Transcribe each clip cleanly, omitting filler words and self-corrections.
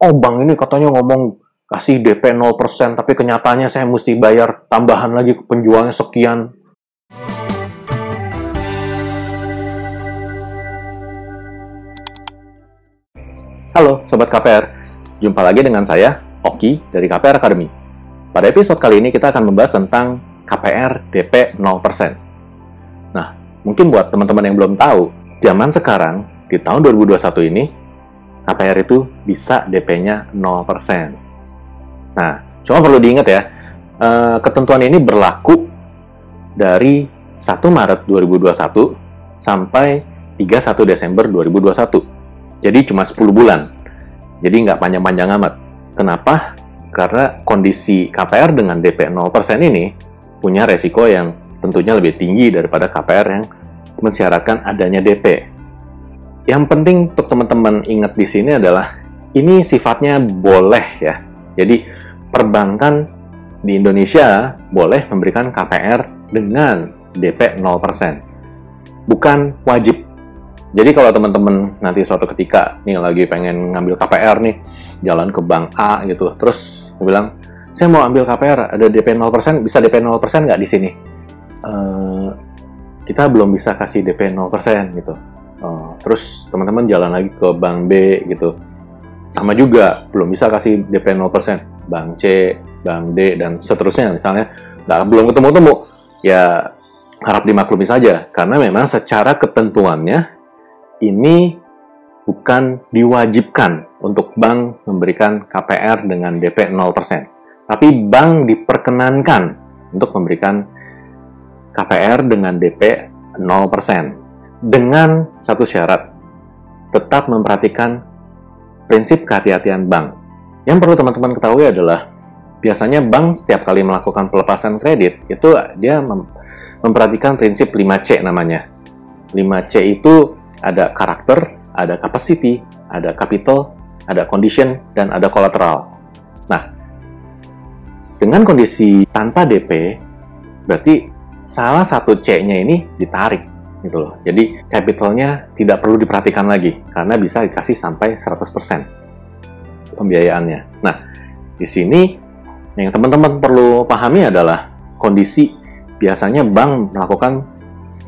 oh bank ini katanya ngomong kasih DP 0%, tapi kenyataannya saya mesti bayar tambahan lagi ke penjualnya sekian. Halo Sobat KPR, jumpa lagi dengan saya, Oki dari KPR Academy. Pada episode kali ini kita akan membahas tentang KPR DP 0%. Nah, mungkin buat teman-teman yang belum tahu, zaman sekarang, di tahun 2021 ini, KPR itu bisa DP-nya 0%. Nah, cuma perlu diingat ya, ketentuan ini berlaku dari 1 Maret 2021 sampai 31 Desember 2021. Jadi cuma 10 bulan. Jadi nggak panjang-panjang amat. Kenapa? Karena kondisi KPR dengan DP 0% ini punya resiko yang tentunya lebih tinggi daripada KPR yang mensyaratkan adanya DP. Yang penting untuk teman-teman ingat di sini adalah ini sifatnya boleh ya. Jadi perbankan di Indonesia boleh memberikan KPR dengan DP 0%. Bukan wajib. Jadi kalau teman-teman nanti suatu ketika nih lagi pengen ngambil KPR nih, jalan ke bank A gitu, terus bilang, saya mau ambil KPR, ada DP 0%, bisa DP 0% nggak di sini? Kita belum bisa kasih DP 0% gitu. Terus teman-teman jalan lagi ke bank B gitu, sama juga belum bisa kasih DP 0%. Bank C, bank D, dan seterusnya misalnya, belum ketemu-temu, ya harap dimaklumi saja, karena memang secara ketentuannya ini bukan diwajibkan untuk bank memberikan KPR dengan DP 0%. Tapi bank diperkenankan untuk memberikan KPR dengan DP 0%. Dengan satu syarat, tetap memperhatikan prinsip kehati-hatian bank. Yang perlu teman-teman ketahui adalah, biasanya bank setiap kali melakukan pelepasan kredit, itu dia memperhatikan prinsip 5C namanya. 5C itu ada karakter, ada capacity, ada capital, ada condition, dan ada collateral. Nah, dengan kondisi tanpa DP, berarti salah satu C-nya ini ditarik, gitu loh. Jadi, capitalnya tidak perlu diperhatikan lagi, karena bisa dikasih sampai 100% pembiayaannya. Nah, di sini yang teman-teman perlu pahami adalah kondisi biasanya bank melakukan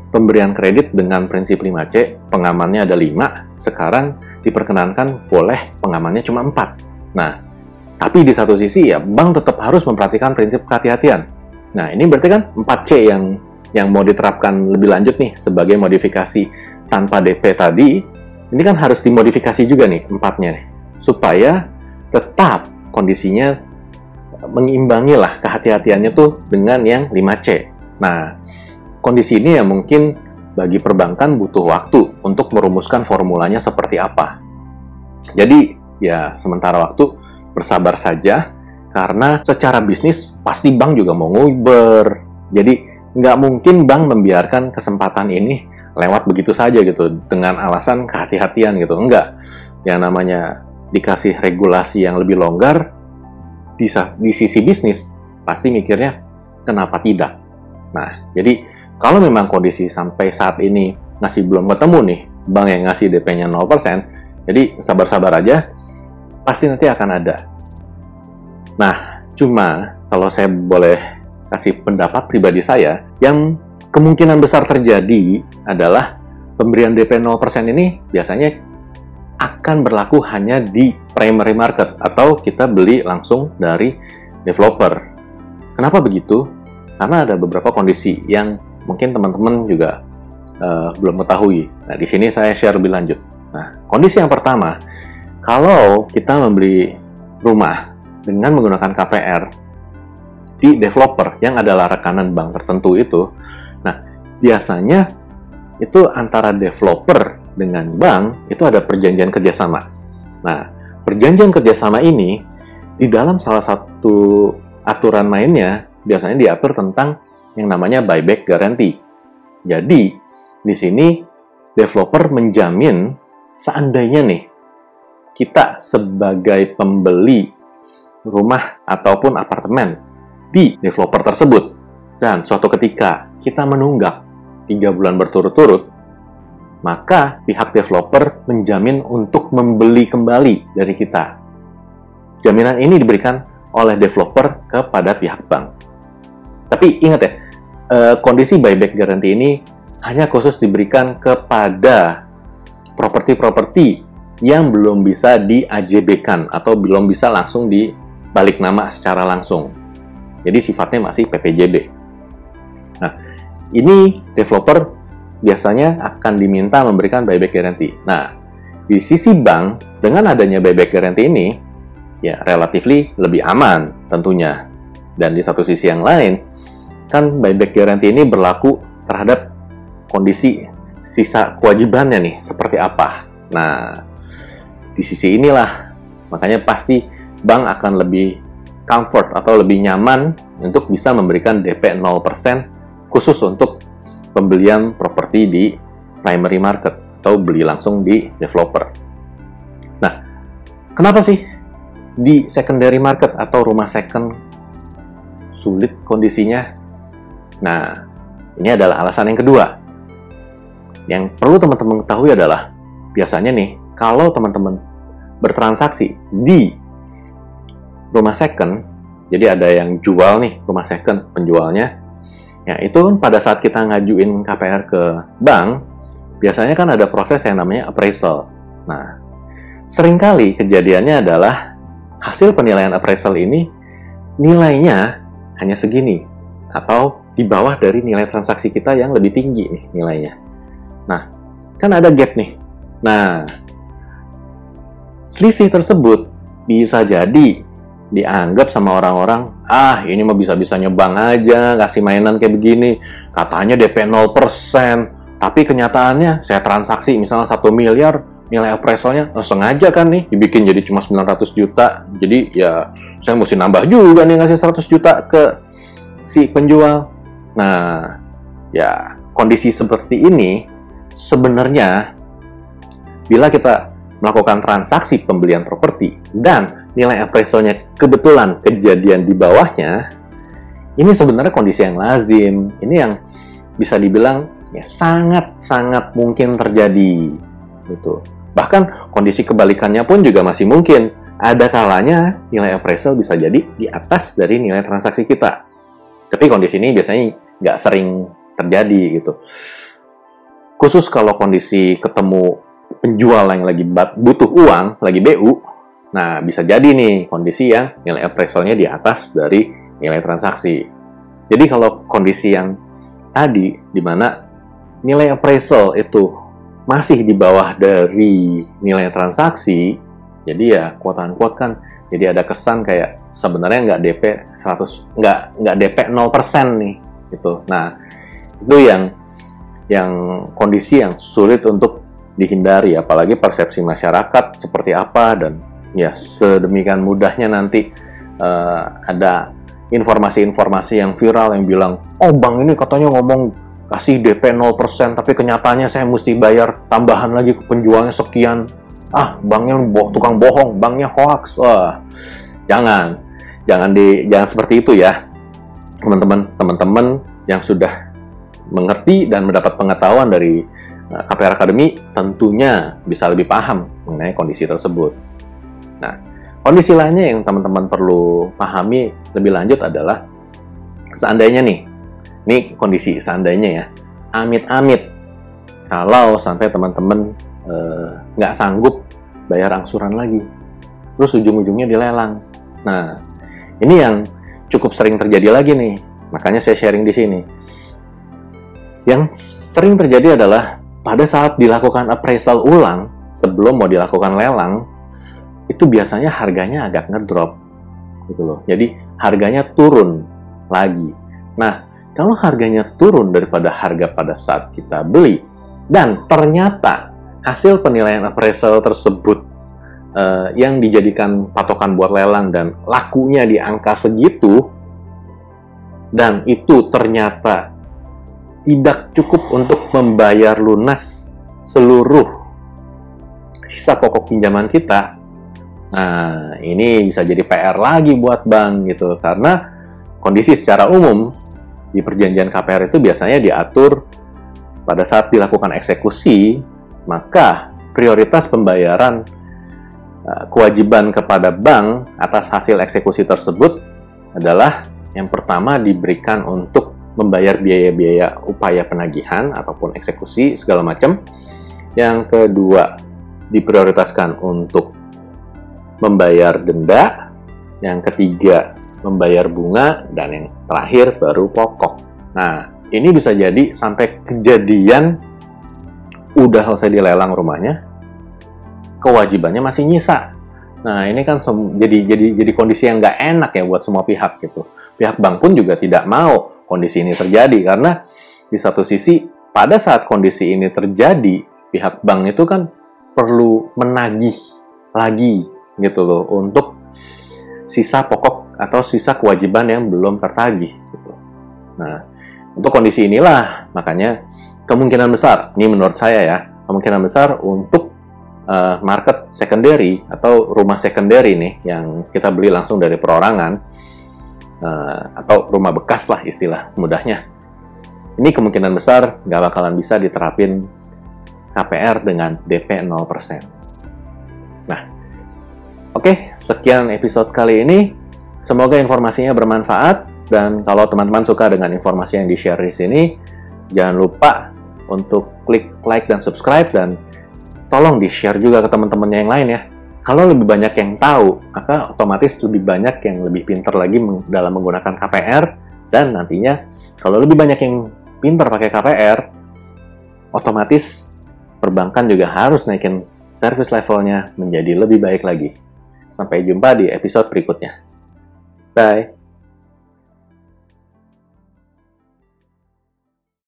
pemberian kredit dengan prinsip 5C, pengamannya ada 5, sekarang diperkenankan boleh pengamannya cuma 4. Nah, tapi di satu sisi ya, bank tetap harus memperhatikan prinsip kehati-hatian. Nah, ini berarti kan 4C yang mau diterapkan lebih lanjut nih, sebagai modifikasi tanpa DP tadi, ini kan harus dimodifikasi juga nih, 4-nya nih, supaya tetap kondisinya mengimbangi lah kehati-hatiannya tuh dengan yang 5C. Nah, kondisi ini ya mungkin bagi perbankan butuh waktu untuk merumuskan formulanya seperti apa. Jadi ya sementara waktu bersabar saja, karena secara bisnis pasti bank juga mau nguber. Jadi nggak mungkin bank membiarkan kesempatan ini lewat begitu saja gitu dengan alasan kehati-hatian gitu. Enggak. Yang namanya dikasih regulasi yang lebih longgar di sisi bisnis pasti mikirnya kenapa tidak. Nah, jadi kalau memang kondisi sampai saat ini masih belum ketemu nih bank yang ngasih DP-nya 0%, jadi sabar-sabar aja, pasti nanti akan ada. Nah, cuma kalau saya boleh kasih pendapat pribadi saya, yang kemungkinan besar terjadi adalah pemberian DP 0% ini biasanya akan berlaku hanya di primary market, atau kita beli langsung dari developer. Kenapa begitu? Karena ada beberapa kondisi yang mungkin teman-teman juga belum ketahui. Nah, di sini saya share lebih lanjut. Nah, kondisi yang pertama, kalau kita membeli rumah dengan menggunakan KPR di developer yang adalah rekanan bank tertentu itu, nah, biasanya itu antara developer dengan bank itu ada perjanjian kerjasama. Nah, perjanjian kerjasama ini di dalam salah satu aturan mainnya biasanya diatur tentang yang namanya buyback guarantee. Jadi, di sini developer menjamin seandainya nih kita sebagai pembeli rumah ataupun apartemen di developer tersebut dan suatu ketika kita menunggak 3 bulan berturut-turut, maka pihak developer menjamin untuk membeli kembali dari kita. jaminan ini diberikan oleh developer kepada pihak bank. Tapi ingat ya, kondisi buyback guarantee ini hanya khusus diberikan kepada properti-properti yang belum bisa di-AJB-kan atau belum bisa langsung dibalik nama secara langsung. Jadi sifatnya masih PPJB. Nah, ini developer biasanya akan diminta memberikan buyback guarantee. Nah, di sisi bank, dengan adanya buyback guarantee ini, ya relatively lebih aman tentunya. Dan di satu sisi yang lain, kan buyback guarantee ini berlaku terhadap kondisi sisa kewajibannya nih, seperti apa. Nah, di sisi inilah, makanya pasti bank akan lebih comfort atau lebih nyaman untuk bisa memberikan DP 0% khusus untuk pembelian properti di primary market atau beli langsung di developer. Nah, kenapa sih di secondary market atau rumah second sulit kondisinya? Nah, ini adalah alasan yang kedua. Yang perlu teman-teman ketahui adalah, biasanya nih, kalau teman-teman bertransaksi di rumah second, jadi ada yang jual nih rumah second, penjualnya, ya itu pada saat kita ngajuin KPR ke bank, biasanya kan ada proses yang namanya appraisal. Nah, seringkali kejadiannya adalah hasil penilaian appraisal ini nilainya hanya segini, atau di bawah dari nilai transaksi kita yang lebih tinggi nih nilainya. Nah, kan ada gap nih. Nah, selisih tersebut bisa jadi dianggap sama orang-orang, ini mah bisa-bisanya bank aja, kasih mainan kayak begini, katanya DP 0%, tapi kenyataannya saya transaksi misalnya 1 miliar, nilai appraisalnya sengaja kan nih, dibikin jadi cuma 900 juta, jadi ya saya mesti nambah juga nih ngasih 100 juta ke si penjual. Nah, ya kondisi seperti ini sebenarnya bila kita melakukan transaksi pembelian properti dan nilai appraisalnya kebetulan kejadian di bawahnya, ini sebenarnya kondisi yang lazim. Ini yang bisa dibilang ya sangat-sangat mungkin terjadi gitu. Bahkan kondisi kebalikannya pun juga masih mungkin. Ada kalanya nilai appraisal bisa jadi di atas dari nilai transaksi kita. Tapi kondisi ini biasanya nggak sering terjadi gitu. Khusus kalau kondisi ketemu penjual yang lagi butuh uang, lagi BU, nah bisa jadi nih kondisi yang nilai appraisalnya di atas dari nilai transaksi. Jadi kalau kondisi yang tadi, di mana nilai appraisal itu masih di bawah dari nilai transaksi, jadi ya quote-unquote kan, jadi ada kesan kayak sebenarnya nggak DP 100, nggak DP 0% nih, gitu. Nah, itu yang kondisi yang sulit untuk dihindari, apalagi persepsi masyarakat seperti apa, dan ya sedemikian mudahnya nanti ada informasi-informasi yang viral yang bilang, bank ini katanya ngomong kasih DP 0%, tapi kenyataannya saya mesti bayar tambahan lagi ke penjualnya sekian. Banknya tukang bohong, banknya hoax. Wah, jangan seperti itu ya, teman-teman yang sudah mengerti dan mendapat pengetahuan dari KPR Academy tentunya bisa lebih paham mengenai kondisi tersebut. Nah, kondisi lainnya yang teman-teman perlu pahami lebih lanjut adalah seandainya nih, ini kondisi seandainya ya, amit-amit kalau sampai teman-teman nggak sanggup bayar angsuran lagi, terus ujung-ujungnya dilelang. Nah, ini yang cukup sering terjadi lagi nih, makanya saya sharing di sini. Yang sering terjadi adalah pada saat dilakukan appraisal ulang, sebelum mau dilakukan lelang, itu biasanya harganya agak ngedrop, gitu loh. Jadi harganya turun lagi. Nah, kalau harganya turun daripada harga pada saat kita beli, dan ternyata hasil penilaian appraisal tersebut yang dijadikan patokan buat lelang dan lakunya di angka segitu, dan itu ternyata tidak cukup untuk membayar lunas seluruh sisa pokok pinjaman kita. Nah, ini bisa jadi PR lagi buat bank gitu, karena kondisi secara umum di perjanjian KPR itu biasanya diatur pada saat dilakukan eksekusi, maka prioritas pembayaran kewajiban kepada bank atas hasil eksekusi tersebut adalah yang pertama diberikan untuk membayar biaya-biaya upaya penagihan ataupun eksekusi segala macam. Yang kedua, diprioritaskan untuk membayar denda. Yang ketiga, membayar bunga. Dan yang terakhir baru pokok. Nah, ini bisa jadi sampai kejadian udah selesai dilelang rumahnya, kewajibannya masih nyisa. Nah, ini kan jadi kondisi yang nggak enak ya buat semua pihak gitu. Pihak bank pun juga tidak mau kondisi ini terjadi, karena di satu sisi pada saat kondisi ini terjadi, pihak bank itu kan perlu menagih lagi gitu loh untuk sisa pokok atau sisa kewajiban yang belum tertagih gitu. Nah, untuk kondisi inilah makanya kemungkinan besar, ini menurut saya ya, kemungkinan besar untuk market secondary atau rumah secondary nih yang kita beli langsung dari perorangan, atau rumah bekas lah istilah mudahnya. Ini kemungkinan besar nggak bakalan bisa diterapin KPR dengan DP 0%. Nah, oke, sekian episode kali ini. Semoga informasinya bermanfaat, dan kalau teman-teman suka dengan informasi yang di-share di sini, jangan lupa untuk klik like dan subscribe, dan tolong di-share juga ke teman-temannya yang lain ya. Kalau lebih banyak yang tahu, maka otomatis lebih banyak yang lebih pintar lagi dalam menggunakan KPR, dan nantinya kalau lebih banyak yang pintar pakai KPR, otomatis perbankan juga harus naikin service levelnya menjadi lebih baik lagi. Sampai jumpa di episode berikutnya. Bye!